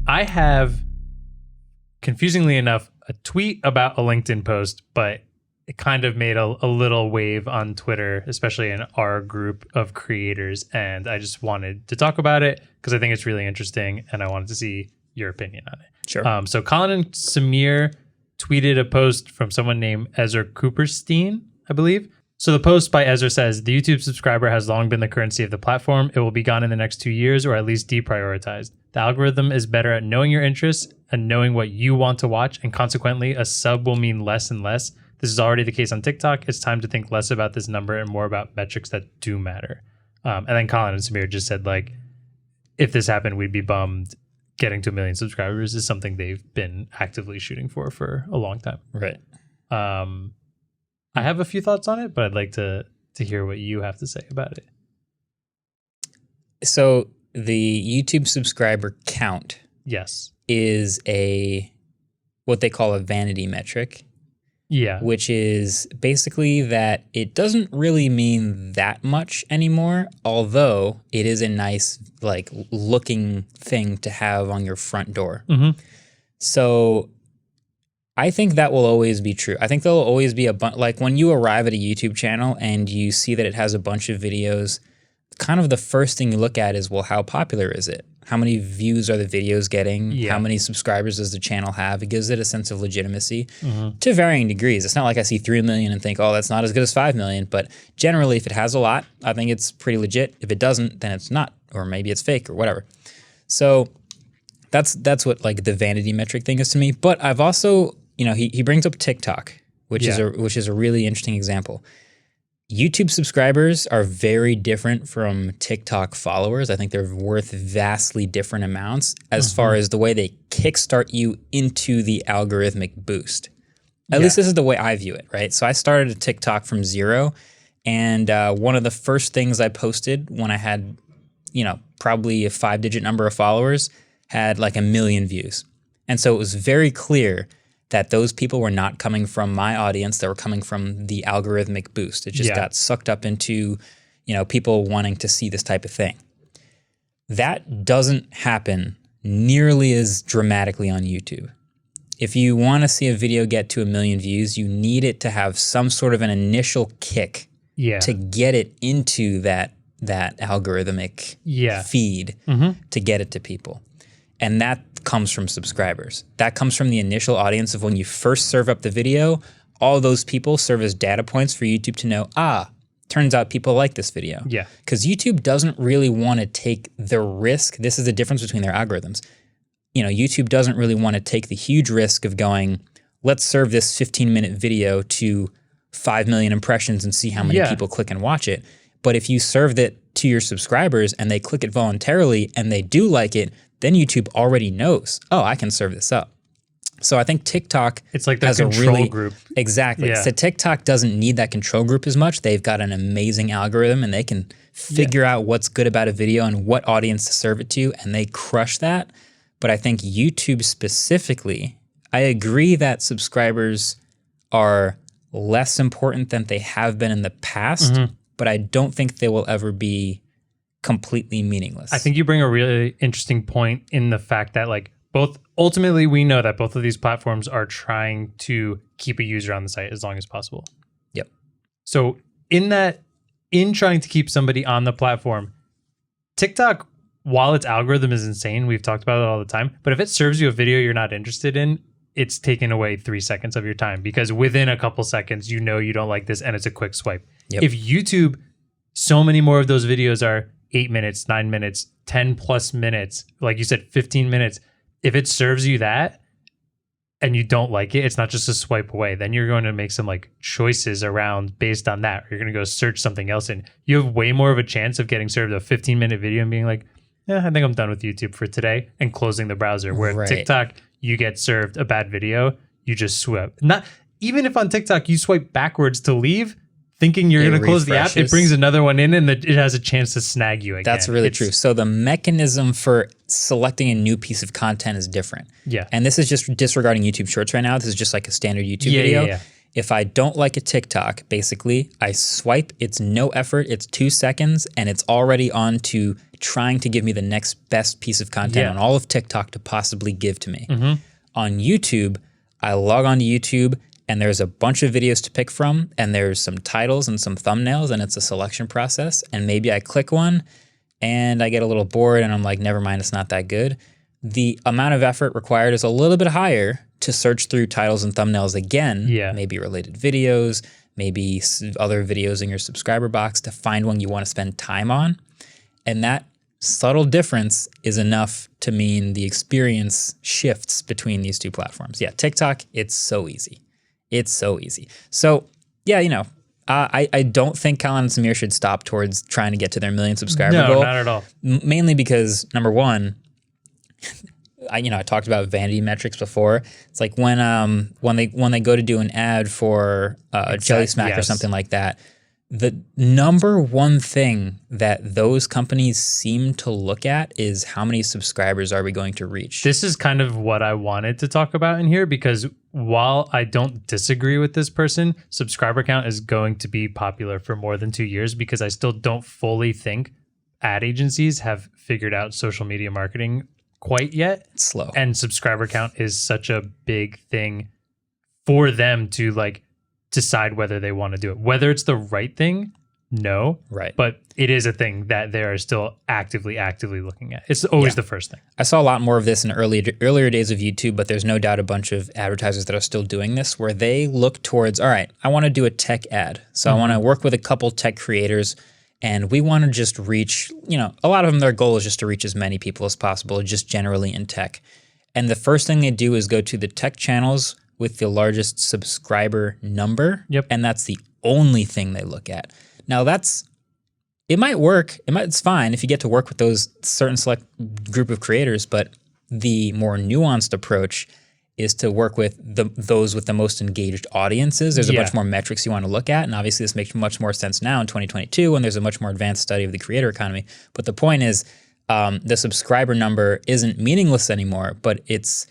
I have, confusingly enough, a tweet about a LinkedIn post, but it kind of made a little wave on Twitter, especially in our group of creators. And I just wanted to talk about it because I think it's really interesting and I wanted to see your opinion on it. Sure. So Colin and Samir tweeted a post from someone named Ezra Cooperstein, I believe. So the post by Ezra says, the YouTube subscriber has long been the currency of the platform. It will be gone in the next 2 years or at least deprioritized. The algorithm is better at knowing your interests and knowing what you want to watch, and consequently, a sub will mean less and less. This is already the case on TikTok. It's time to think less about this number and more about metrics that do matter. And then Colin and Samir just said, like, if this happened, we'd be bummed. Getting to 1 million subscribers is something they've been actively shooting for a long time. Right. I have a few thoughts on it, but I'd like to hear what you have to say about it. So the YouTube subscriber count Yes. is what they call a vanity metric. Yeah. Which is basically that it doesn't really mean that much anymore, although it is a nice, like, looking thing to have on your front door. Mm-hmm. So I think that will always be true. I think there'll always be a bunch, like when you arrive at a YouTube channel and you see that it has a bunch of videos, kind of the first thing you look at is, well, how popular is it? How many views are the videos getting? Yeah. How many subscribers does the channel have? It gives it a sense of legitimacy to varying degrees. It's not like I see 3 million and think, oh, that's not as good as 5 million. But generally, if it has a lot, I think it's pretty legit. If it doesn't, then it's not, or maybe it's fake or whatever. So that's what, like, the vanity metric thing is to me. But I've also, he brings up TikTok, which is a really interesting example. YouTube subscribers are very different from TikTok followers. I think they're worth vastly different amounts as far as the way they kickstart you into the algorithmic boost. At least this is the way I view it, right? So I started a TikTok from zero, and one of the first things I posted when I had, probably a 5-digit number of followers had like 1 million views. And so it was very clear that those people were not coming from my audience, they were coming from the algorithmic boost. It just got sucked up into, people wanting to see this type of thing. That doesn't happen nearly as dramatically on YouTube. If you want to see a video get to 1 million views, you need it to have some sort of an initial kick to get it into that algorithmic feed to get it to people. And that comes from subscribers. That comes from the initial audience of when you first serve up the video. All those people serve as data points for YouTube to know, turns out people like this video. Yeah. Because YouTube doesn't really want to take the risk. This is the difference between their algorithms. YouTube doesn't really want to take the huge risk of going, let's serve this 15-minute video to 5 million impressions and see how many people click and watch it. But if you serve it to your subscribers and they click it voluntarily and they do like it, then YouTube already knows, I can serve this up. So I think TikTok it's like the control group. Exactly. So TikTok doesn't need that control group as much. They've got an amazing algorithm and they can figure out what's good about a video and what audience to serve it to, and they crush that. But I think YouTube specifically, I agree that subscribers are less important than they have been in the past, but I don't think they will ever be completely meaningless. I think you bring a really interesting point in the fact that, like, ultimately we know that both of these platforms are trying to keep a user on the site as long as possible. Yep. So in trying to keep somebody on the platform, TikTok, while its algorithm is insane, we've talked about it all the time, but if it serves you a video you're not interested in, it's taken away 3 seconds of your time, because within a couple seconds, you don't like this and it's a quick swipe. Yep. If YouTube, so many more of those videos are 8 minutes, 9 minutes, 10 plus minutes, like you said, 15 minutes. If it serves you that and you don't like it, it's not just a swipe away. Then you're going to make some like choices around based on that. Or you're going to go search something else and you have way more of a chance of getting served a 15-minute video and being like, I think I'm done with YouTube for today, and closing the browser. Where TikTok, you get served a bad video, you just swipe. Not even if on TikTok you swipe backwards to leave, thinking you're going to close the app, it brings another one in and it has a chance to snag you again. That's really true. So the mechanism for selecting a new piece of content is different. Yeah. And this is just disregarding YouTube Shorts right now. This is just like a standard YouTube video. If I don't like a TikTok, basically, I swipe, it's no effort, it's 2 seconds, and it's already on to trying to give me the next best piece of content on all of TikTok to possibly give to me. On YouTube, I log on to YouTube, and there's a bunch of videos to pick from, and there's some titles and some thumbnails, and it's a selection process, and maybe I click one, and I get a little bored, and I'm like, never mind, it's not that good. The amount of effort required is a little bit higher to search through titles and thumbnails again, maybe related videos, maybe other videos in your subscriber box to find one you want to spend time on. And that subtle difference is enough to mean the experience shifts between these two platforms. Yeah, TikTok, it's so easy. It's so easy. So yeah, you know, I don't think Colin and Samir should stop towards trying to get to their 1 million subscriber goal. No, not at all. Mainly because, number one, I talked about Vanity Metrics before. It's like when they go to do an ad for Jelly Smack or something like that, the number one thing that those companies seem to look at is how many subscribers are we going to reach. This is kind of what I wanted to talk about in here, because while I don't disagree with this person, subscriber count is going to be popular for more than 2 years, because I still don't fully think ad agencies have figured out social media marketing quite yet. It's slow. And subscriber count is such a big thing for them to like decide whether they want to do it. Whether it's the right thing, no. Right. But it is a thing that they are still actively looking at. It's always the first thing. I saw a lot more of this in earlier days of YouTube, but there's no doubt a bunch of advertisers that are still doing this, where they look towards, all right, I want to do a tech ad. So I want to work with a couple tech creators, and we want to just reach, a lot of them, their goal is just to reach as many people as possible, just generally in tech. And the first thing they do is go to the tech channels with the largest subscriber number. And that's the only thing they look at. Now it might work. It's fine if you get to work with those certain select group of creators, but the more nuanced approach is to work with those with the most engaged audiences. There's a bunch more metrics you want to look at. And obviously this makes much more sense now in 2022 when there's a much more advanced study of the creator economy. But the point is the subscriber number isn't meaningless anymore, but it's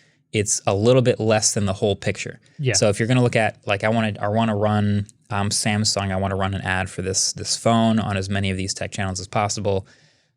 a little bit less than the whole picture. So if you're going to look at, like, I want to run Samsung, I want to run an ad for this phone on as many of these tech channels as possible.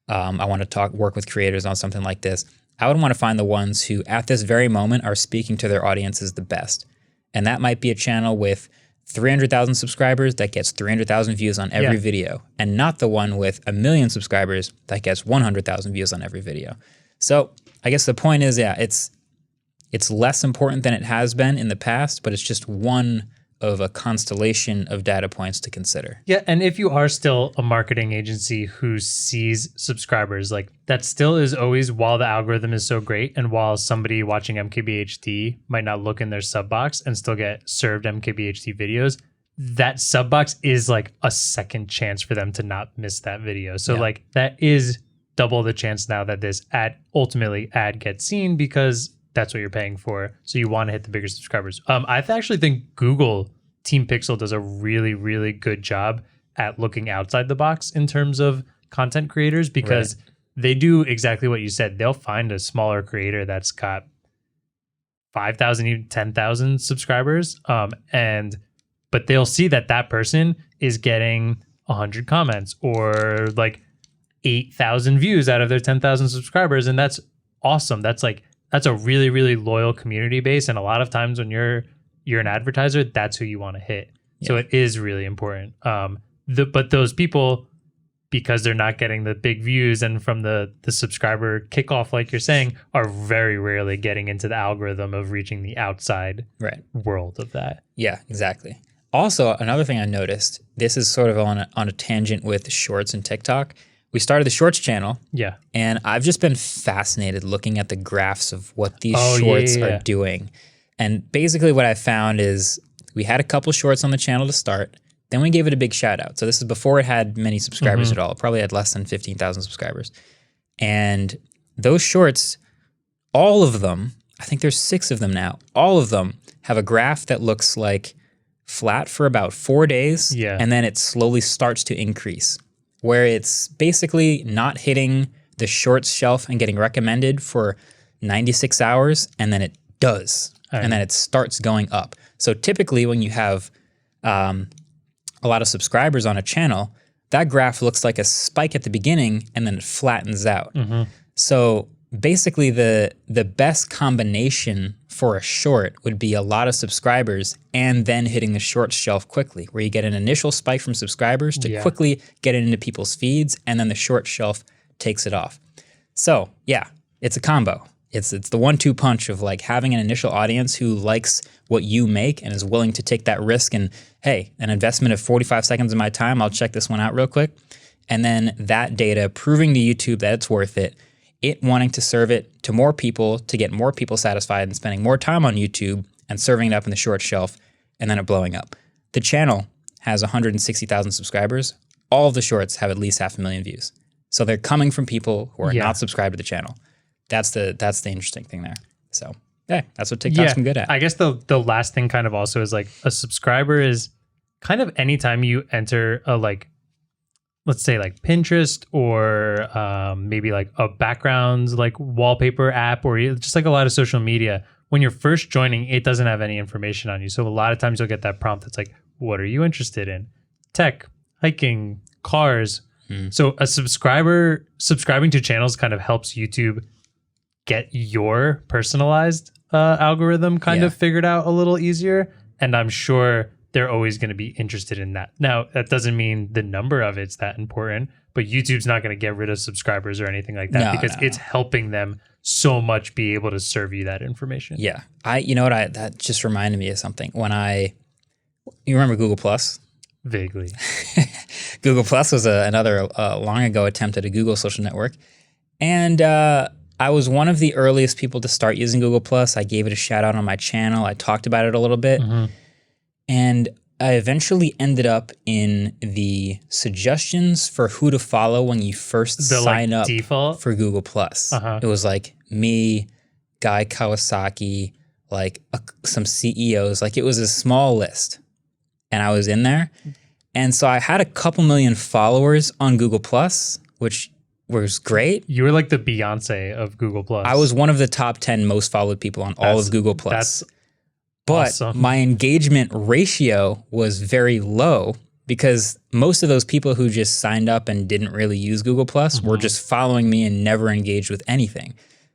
I want to work with creators on something like this. I would want to find the ones who at this very moment are speaking to their audiences the best. And that might be a channel with 300,000 subscribers that gets 300,000 views on every video, and not the one with 1 million subscribers that gets 100,000 views on every video. So I guess the point is, it's less important than it has been in the past, but it's just one of a constellation of data points to consider. Yeah, and if you are still a marketing agency who sees subscribers, like, that still is always, while the algorithm is so great, and while somebody watching MKBHD might not look in their sub box and still get served MKBHD videos, that sub box is like a second chance for them to not miss that video. So like, that is double the chance now that this ad gets seen, because that's what you're paying for. So you want to hit the bigger subscribers. I actually think Google Team Pixel does a really, really good job at looking outside the box in terms of content creators, because they do exactly what you said. They'll find a smaller creator that's got 5,000, even 10,000 subscribers. But they'll see that person is getting 100 comments or like 8,000 views out of their 10,000 subscribers. And that's awesome. That's a really, really loyal community base. And a lot of times when you're an advertiser, that's who you want to hit. So it is really important. But those people, because they're not getting the big views and from the subscriber kickoff, like you're saying, are very rarely getting into the algorithm of reaching the outside world of that. Yeah, exactly. Also, another thing I noticed, this is sort of on a tangent with Shorts and TikTok. We started the Shorts channel. Yeah. And I've just been fascinated looking at the graphs of what these Shorts are doing. And basically what I found is we had a couple Shorts on the channel to start. Then we gave it a big shout out. So this is before it had many subscribers at all. It probably had less than 15,000 subscribers. And those Shorts, all of them, I think there's 6 of them now, all of them have a graph that looks like flat for about 4 days. Yeah. And then it slowly starts to increase, where it's basically not hitting the Shorts shelf and getting recommended for 96 hours, and then it does. And then it starts going up. So typically when you have a lot of subscribers on a channel, that graph looks like a spike at the beginning and then it flattens out. So basically the best combination for a short would be a lot of subscribers and then hitting the short shelf quickly, where you get an initial spike from subscribers to quickly get it into people's feeds, and then the short shelf takes it off. So yeah, it's a combo. It's the 1-2 punch of like having an initial audience who likes what you make and is willing to take that risk and, hey, an investment of 45 seconds of my time, I'll check this one out real quick. And then that data proving to YouTube that it's worth it, it wanting to serve it to more people to get more people satisfied and spending more time on YouTube and serving it up in the short shelf, and then it blowing up. The channel has 160,000 subscribers. All of the shorts have at least 500,000 views. So they're coming from people who are not subscribed to the channel. That's the interesting thing there. So yeah, that's what TikTok's been good at. I guess the last thing kind of also is like a subscriber is kind of anytime you enter a like, let's say like Pinterest or maybe like a backgrounds like wallpaper app or just like a lot of social media, when you're first joining, it doesn't have any information on you. So a lot of times you'll get that prompt that's like, what are you interested in? Tech, hiking, cars. So a subscribing to channels kind of helps YouTube get your personalized algorithm kind of figured out a little easier. And I'm sure they're always going to be interested in that. Now, that doesn't mean the number of it's that important, but YouTube's not going to get rid of subscribers or anything like that because it's helping them so much be able to serve you that information. Yeah. You know what? That just reminded me of something. You remember Google Plus? Vaguely. Google Plus was another long ago attempt at a Google social network. And I was one of the earliest people to start using Google Plus. I gave it a shout out on my channel. I talked about it a little bit. And I eventually ended up in the suggestions for who to follow when you first sign up default for Google Plus. It was like me, Guy Kawasaki, like some CEOs. Like it was a small list. And I was in there. And so I had a couple million followers on Google Plus, which was great. You were like the Beyonce of Google Plus. I was one of the top 10 most followed people on all of Google Plus. That's But awesome. My engagement ratio was very low because most of those people who just signed up and didn't really use Google Plus were just following me and never engaged with anything.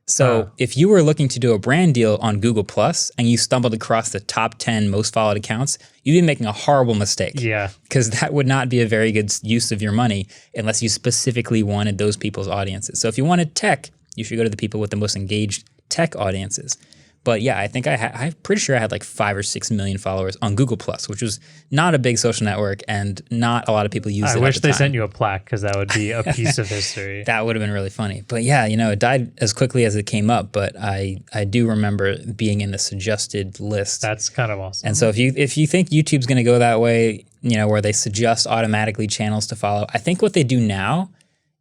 So if you were looking to do a brand deal on Google Plus and you stumbled across the top 10 most followed accounts, you'd be making a horrible mistake. Yeah. Because that would not be a very good use of your money unless you specifically wanted those people's audiences. So if you wanted tech, you should go to the people with the most engaged tech audiences. But yeah, I think I'm pretty sure I had like 5 or 6 million followers on Google Plus, which was not a big social network and not a lot of people used it. I wish they sent you a plaque because that would be a piece of history. That would have been really funny. But yeah, it died as quickly as it came up. But I do remember being in the suggested list. That's kind of awesome. And so if you think YouTube's going to go that way, where they suggest automatically channels to follow, I think what they do now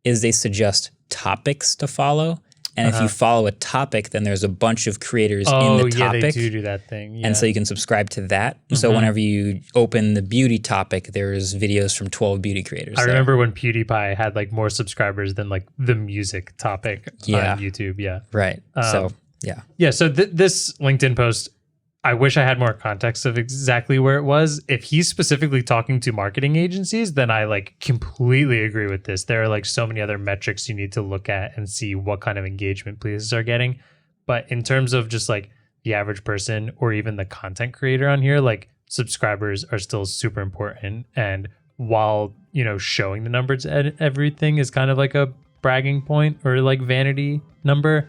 is they suggest topics to follow. And if you follow a topic, then there's a bunch of creators in the topic. Oh, yeah, they do that thing. Yeah. And so you can subscribe to that. So whenever you open the beauty topic, there's videos from 12 beauty creators. I remember when PewDiePie had like more subscribers than like the music topic on YouTube. Yeah. Right. So, yeah. Yeah. So this LinkedIn post, I wish I had more context of exactly where it was. If he's specifically talking to marketing agencies, then I like completely agree with this. There are like so many other metrics you need to look at and see what kind of engagement places are getting. But in terms of just like the average person or even the content creator on here, like subscribers are still super important. And while, showing the numbers and everything is kind of like a bragging point or like vanity number,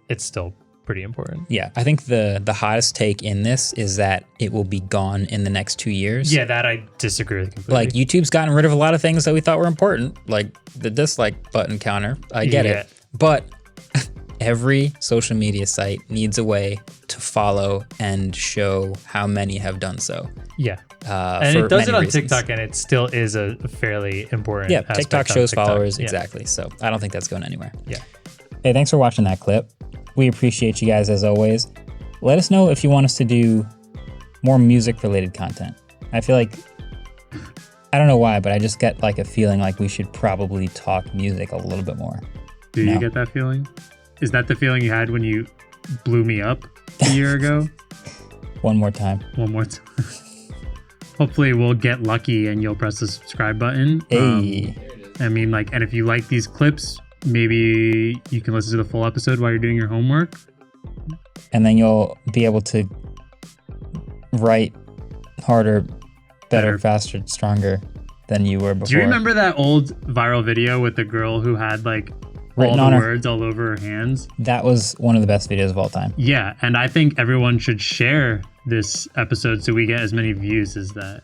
it's still pretty important. Yeah, I think the hottest take in this is that it will be gone in the next 2 years. Yeah, that I disagree with completely. Like YouTube's gotten rid of a lot of things that we thought were important, like the dislike button counter. I get it. But every social media site needs a way to follow and show how many have done so. Yeah. And it does it on TikTok, and it still is a fairly important aspect. TikTok shows TikTok. followers, exactly. So I don't think that's going anywhere. Yeah. Hey, thanks for watching that clip. We appreciate you guys as always. Let us know if you want us to do more music-related content. I feel like, I don't know why, but I just get like a feeling like we should probably talk music a little bit more. Do you get that feeling? Is that the feeling you had when you blew me up a year ago? One more time. One more time. hopefully we'll get lucky and you'll press the subscribe button. Hey. I mean, like, and if you like these clips, maybe you can listen to the full episode while you're doing your homework. And then you'll be able to write harder, better, faster, stronger than you were before. Do you remember that old viral video with the girl who had like written all on the her words all over her hands? That was one of the best videos of all time. Yeah, and I think everyone should share this episode so we get as many views as that.